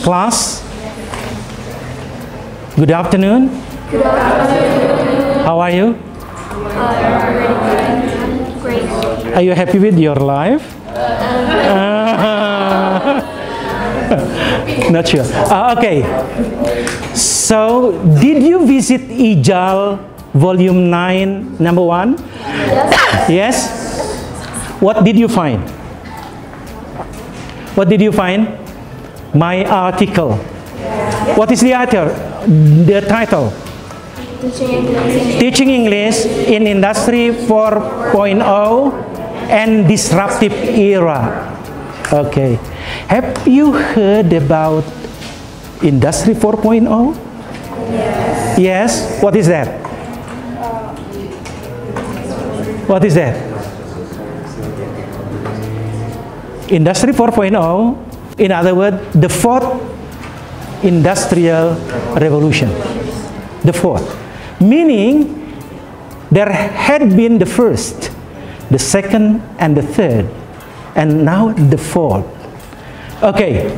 Class, good afternoon. Good afternoon. How are you? Great. Are you happy with your life? Not sure. Okay. So, did you visit IJAL Volume 9, number 1? Yes. Yes? What did you find? What did you find? My article. What is the title? The title? Teaching English in Industry 4.0 and Disruptive Era. Okay. Have you heard about Industry 4.0? Yes. Yes. What is that? What is that? Industry 4.0, in other words, the fourth industrial revolution. The fourth. Meaning, there had been the first, the second, and the third, and now the fourth. Okay,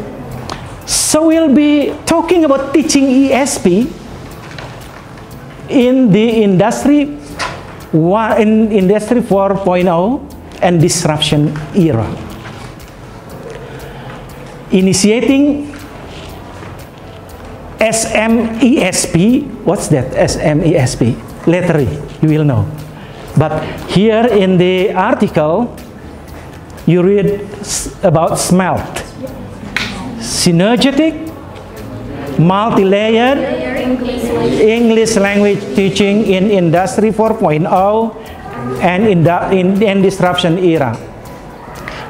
so we'll be talking about teaching ESP in the Industry 4.0 and disruption era. Initiating SMESP. What's that? SMESP. Later you will know. But here in the article, you read about SMELT. Synergetic, multi-layered English language teaching in Industry 4.0 and in disruption era.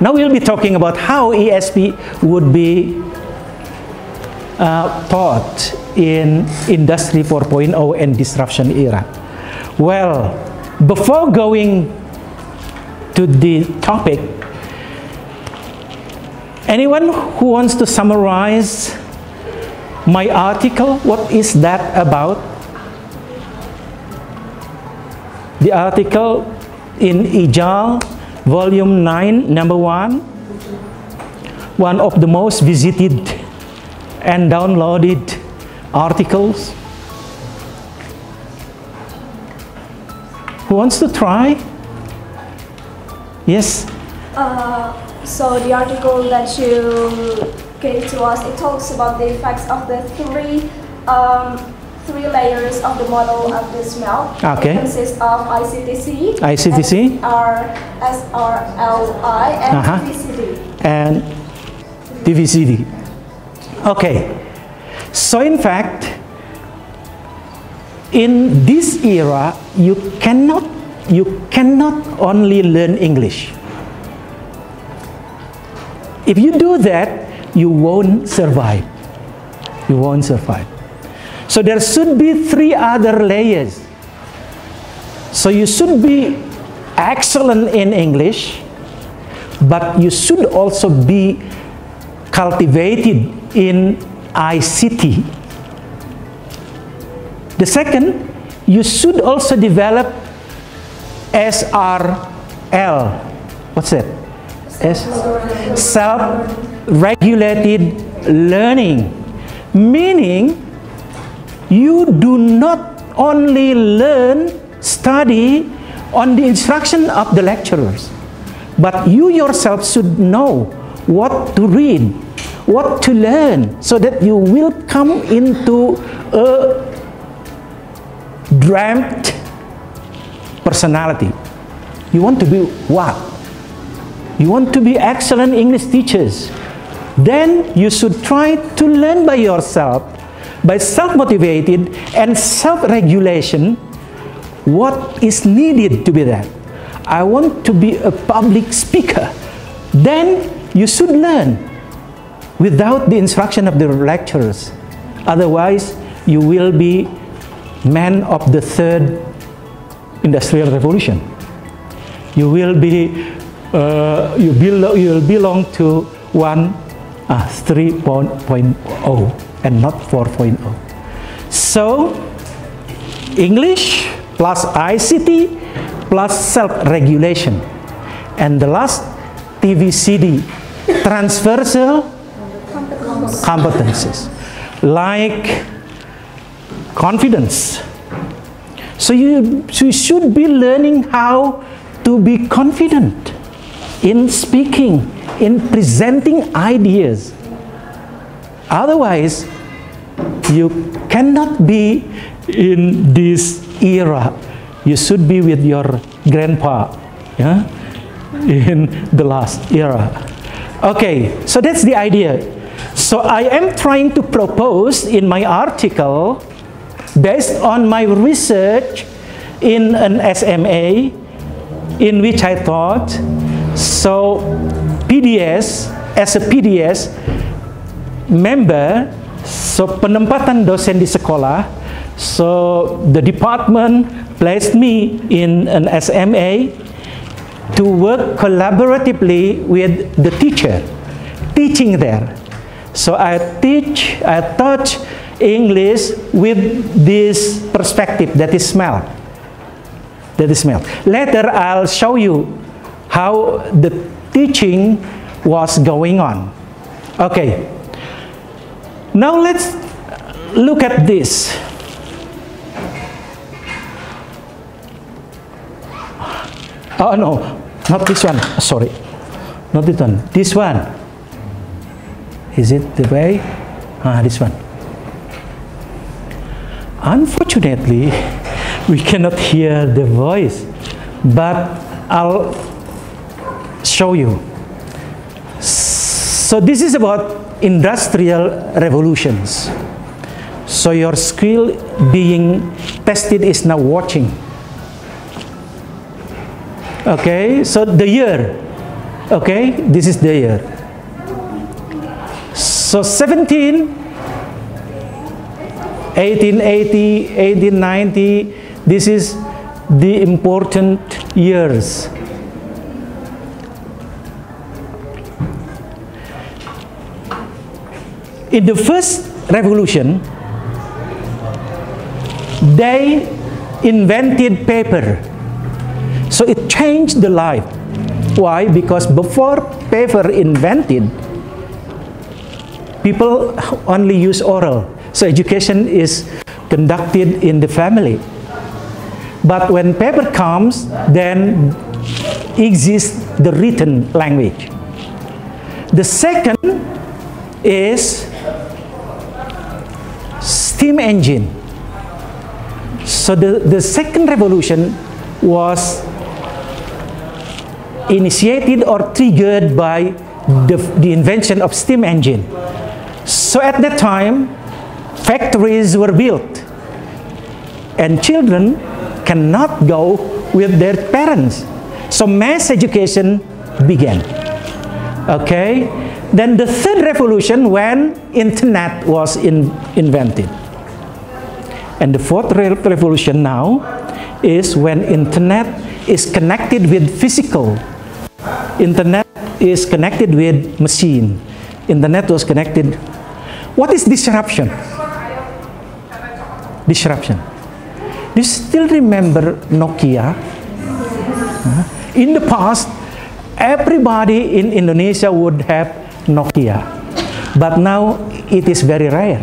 Now we'll be talking about how ESP would be taught in Industry 4.0 and disruption era. Well, before going to the topic, anyone who wants to summarize my article? What is that about? The article in IJAL Volume 9, number 1, one of the most visited and downloaded articles. Who wants to try? Yes? So the article that you gave to us, it talks about the effects of the three layers of the model of the SMELT. Okay. It consists of ICTC, ICTC, SRLI, and TVCD. And TVCD. Okay. So in fact, in this era, you cannot only learn English. If you do that, you won't survive. You won't survive. So there should be 3 other layers. So you should be excellent in English, but you should also be cultivated in ICT. The second, you should also develop SRL. What's that? Self-regulated learning. Meaning, you do not only study on the instruction of the lecturers, but you yourself should know what to read, what to learn, so that you will come into a dreamt personality. You want to be what? You want to be excellent English teachers. Then you should try to learn by yourself, by self-motivated and self-regulation, what is needed to be that. I want to be a public speaker. Then you should learn without the instruction of the lecturers. Otherwise, you will be man of the third industrial revolution. You will be, you will belong to 3.0 and not 4.0. So, English plus ICT plus self-regulation. And the last TVCD, transversal competencies, like confidence. So you should be learning how to be confident in speaking, in presenting ideas. Otherwise, you cannot be in this era. You should be with your grandpa, yeah, in the last era. Okay, so that's the idea. So I am trying to propose in my article, based on my research in an SMA, in which I thought, so PDS, as a PDS member, so penempatan dosen di sekolah, so the department placed me in an SMA to work collaboratively with the teacher, teaching there. So I taught English with this perspective, that is smell. That is smell. Later I'll show you how the teaching was going on. Okay. Now let's look at this. Oh no, not this one. Sorry, not this one. This one. Is it the way? This one. Unfortunately, we cannot hear the voice, but I'll show you. So this is about industrial revolutions. So your skill being tested is now watching. Okay, so the year. Okay, this is the year. So 1880, 1890, this is the important years. In the first revolution, they invented paper. So it changed the life. Why? Because before paper invented, people only use oral. So education is conducted in the family. But when paper comes, then exists the written language. The second is steam engine. So the second revolution was initiated or triggered by the invention of steam engine. So at that time, factories were built, and children cannot go with their parents. So mass education began. Okay? Then the third revolution, when internet was invented. And the fourth revolution now is when internet is connected with physical. Internet is connected with machine. Internet was connected. What is disruption? Disruption. Do you still remember Nokia? In the past, everybody in Indonesia would have Nokia. But now it is very rare.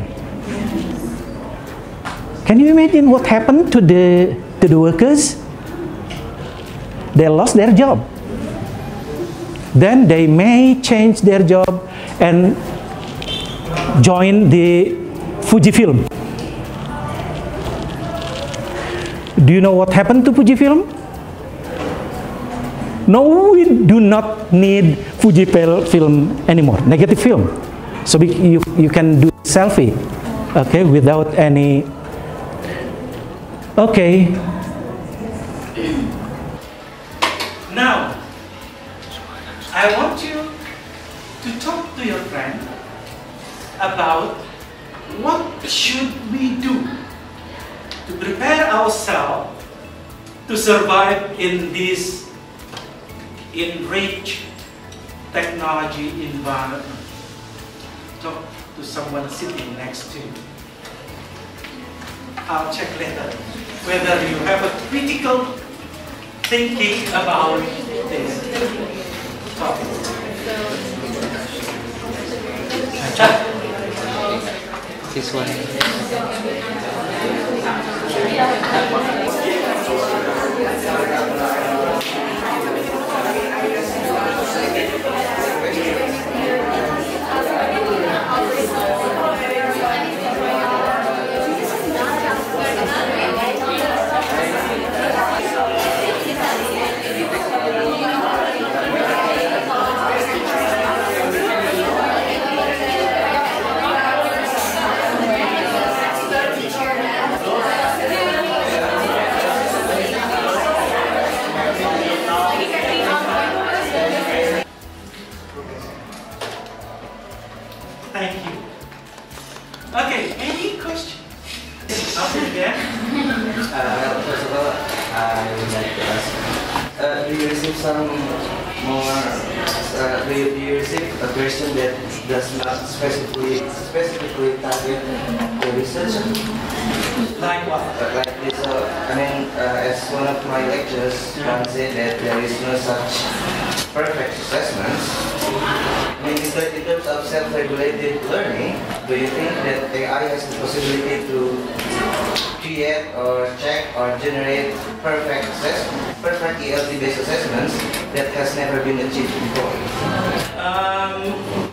Can you imagine what happened to the workers? They lost their job. Then they may change their job and join the Fujifilm. Do you know what happened to Fujifilm? No, we do not need Fujifilm anymore, negative film. So you can do selfie, okay, without any, okay. Now, I want you to talk to your friend about what should we do to prepare ourselves to survive in this enriched technology environment. Talk to someone sitting next to you. I'll check later whether you have a critical thinking about this topic. one. Thank you. Okay, any question? Up again? Well, first of all, I would like to ask, do you receive some more, do you receive a question that does not specifically target the research? Like what? Like this, as one of my lecturers once said that there is no such perfect assessments. I mean, in terms of self-regulated learning, do you think that AI has the possibility to create or check or generate perfect ELT-based assessments that has never been achieved before?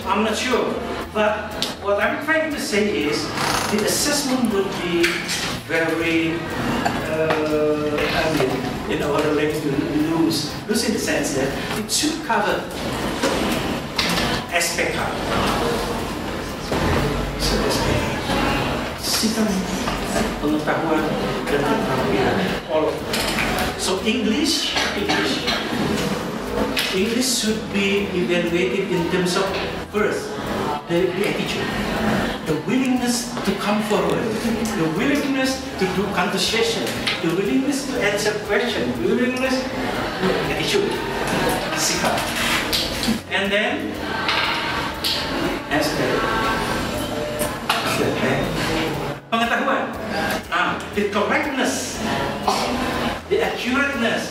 I'm not sure, but what I'm trying to say is the assessment would be very, in our language, loose in the sense that it should cover aspect of sistem pengetahuan dan keterampilan, all of it. So English should be evaluated in terms of first the attitude, the willingness to come forward, the willingness to do conversation, the willingness to answer questions, the willingness, attitude, sikap, and then pengetahuan, the correctness, the accurateness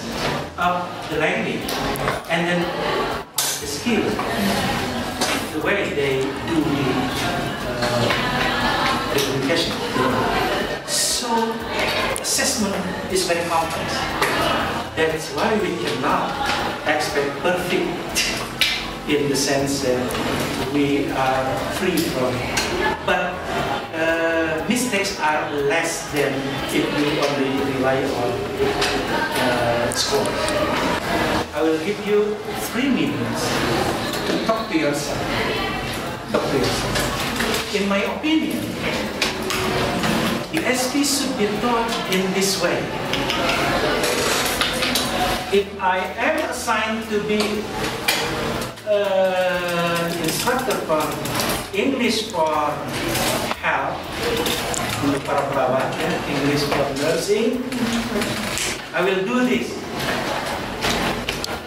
of the language, and then the skill, the way they do the communication. So assessment is very complex. That's why we cannot expect perfect in the sense that we are free from it. But mistakes are less than if you only rely on scores. I will give you 3 minutes to talk to yourself. Talk to yourself. In my opinion, the SP should be taught in this way. If I am assigned to be instructor for English for health, untuk para perawat, ya, English for nursing, I will do this.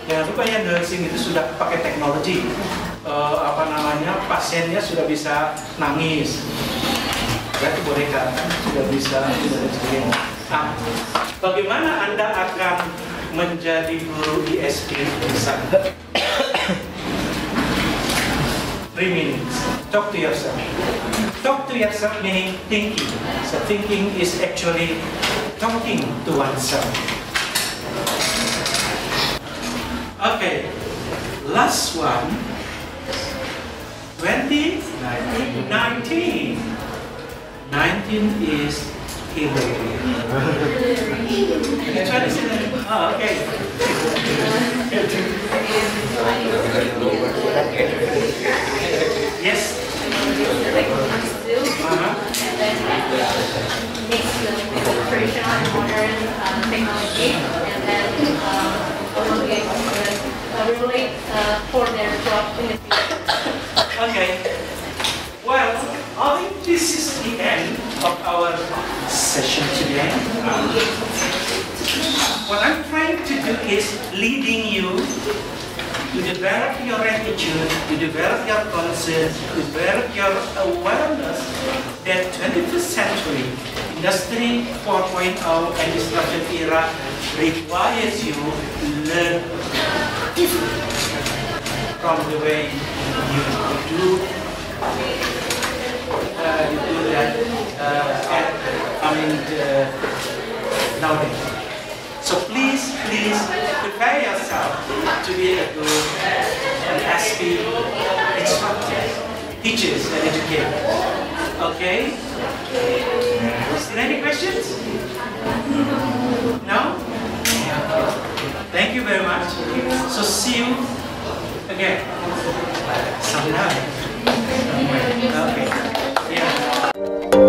Jangan lupa ya, nursing itu sudah pakai teknologi. Pasiennya sudah bisa nangis, berarti boneka sudah bisa, dan sebagainya. Bagaimana Anda akan menjadi guru ISP bisa? 3 minutes. Talk to yourself. Talk to yourself meaning thinking. So thinking is actually talking to oneself. Okay. Last one. 19 is Hillary. Try to say that. Oh, okay. Yes. Mix the traditional and modern technology, and then also relate for their job in the future. Okay. Well, I think this is the end of our session today. What I'm trying to do is leading you to develop your attitude, to develop your conscience, to develop your awareness that 21st century Industry 4.0 and disruption era requires you to learn from the way you do you do that nowadays. So please prepare yourself to be a good SP instructors, teachers, and educators. Okay? Still any questions? No? Thank you very much. So see you again sometime. Okay. Yeah.